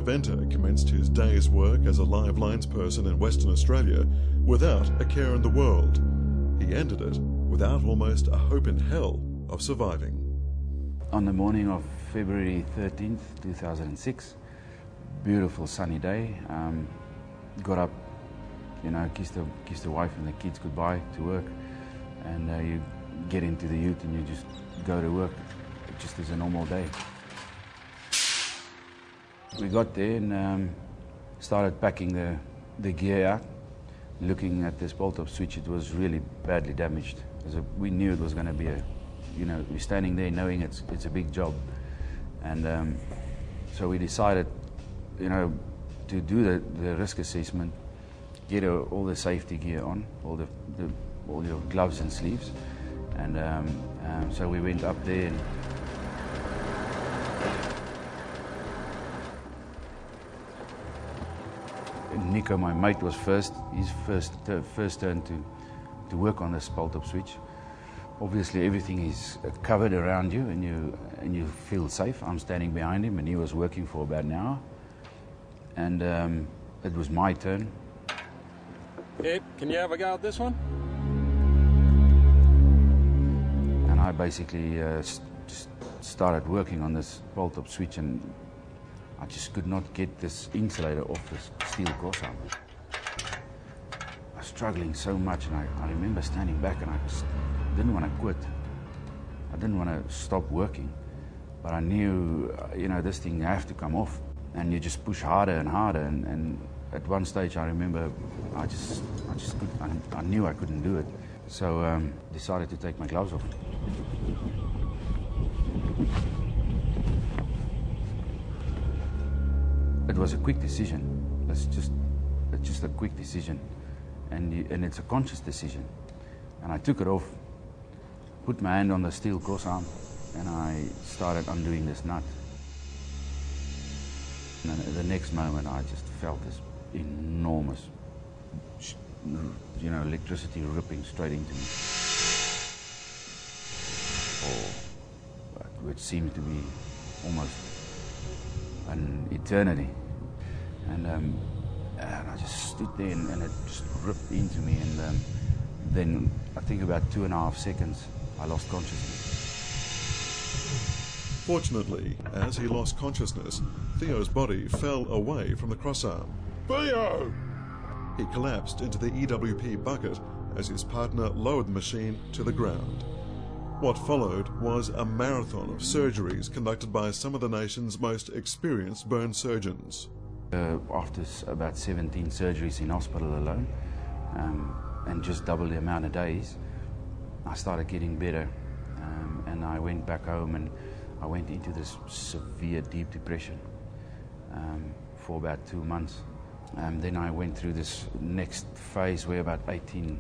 Theo Venter commenced his day's work as a live linesperson in Western Australia without a care in the world. He ended it without almost a hope in hell of surviving. On the morning of February 13th, 2006, beautiful sunny day, got up, kissed the wife and the kids goodbye to work, and you get into the ute and you just go to work just as a normal day. We got there and started packing the gear out. Looking at this bolt-up switch, it was really badly damaged. We knew it was going to be we're standing there knowing it's a big job. And so we decided, to do the risk assessment, get all the safety gear on, all your gloves and sleeves. And so we went up there and Nico, my mate, was his first turn to work on this bolt-up switch. Obviously everything is covered around you and you feel safe. I'm standing behind him and he was working for about an hour. And it was my turn. Hey, can you have a go at this one? And I basically just started working on this bolt-up switch, and I just could not get this insulator off this steel crossarm. I was struggling so much, and I remember standing back and I just didn't want to quit. I didn't want to stop working, but I knew, this thing have to come off. And you just push harder and harder, and at one stage I remember I knew I couldn't do it. So decided to take my gloves off. It was a quick decision. It's just a quick decision, and it's a conscious decision. And I took it off, put my hand on the steel crossarm, and I started undoing this nut. And the next moment, I just felt this enormous, electricity ripping straight into me. Which seemed to be almost an eternity. And I just stood there and it just ripped into me. And then I think about 2.5 seconds, I lost consciousness. Fortunately, as he lost consciousness, Theo's body fell away from the crossarm. Theo! He collapsed into the EWP bucket as his partner lowered the machine to the ground. What followed was a marathon of surgeries conducted by some of the nation's most experienced burn surgeons. After about 17 surgeries in hospital alone, and just double the amount of days, I started getting better, and I went back home and I went into this severe deep depression for about 2 months. Then I went through this next phase where about 10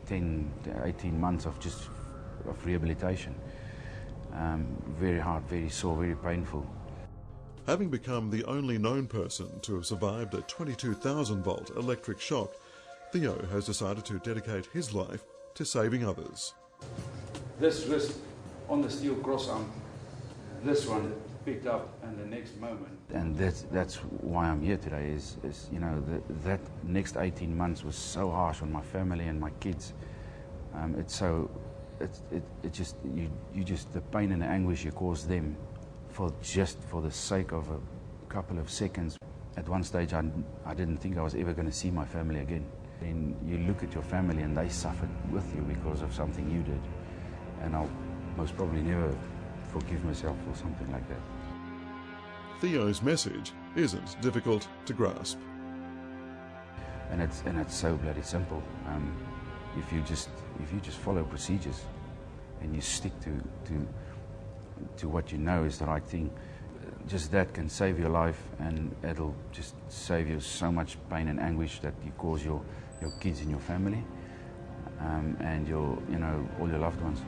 to 18 months of rehabilitation. Very hard, very sore, very painful. Having become the only known person to have survived a 22,000-volt electric shock, Theo has decided to dedicate his life to saving others. This wrist on the steel crossarm, this one picked up, and the next moment. And that's why I'm here today. Is that next 18 months was so harsh on my family and my kids. The pain and the anguish you cause them for the sake of a couple of seconds. At one stage, I didn't think I was ever going to see my family again. And you look at your family and they suffered with you because of something you did. And I'll most probably never forgive myself for something like that. Theo's message isn't difficult to grasp. And it's so bloody simple. If you just follow procedures and you stick to what you know is the right thing, just that can save your life, and it'll just save you so much pain and anguish that you cause your kids and your family, and all your loved ones.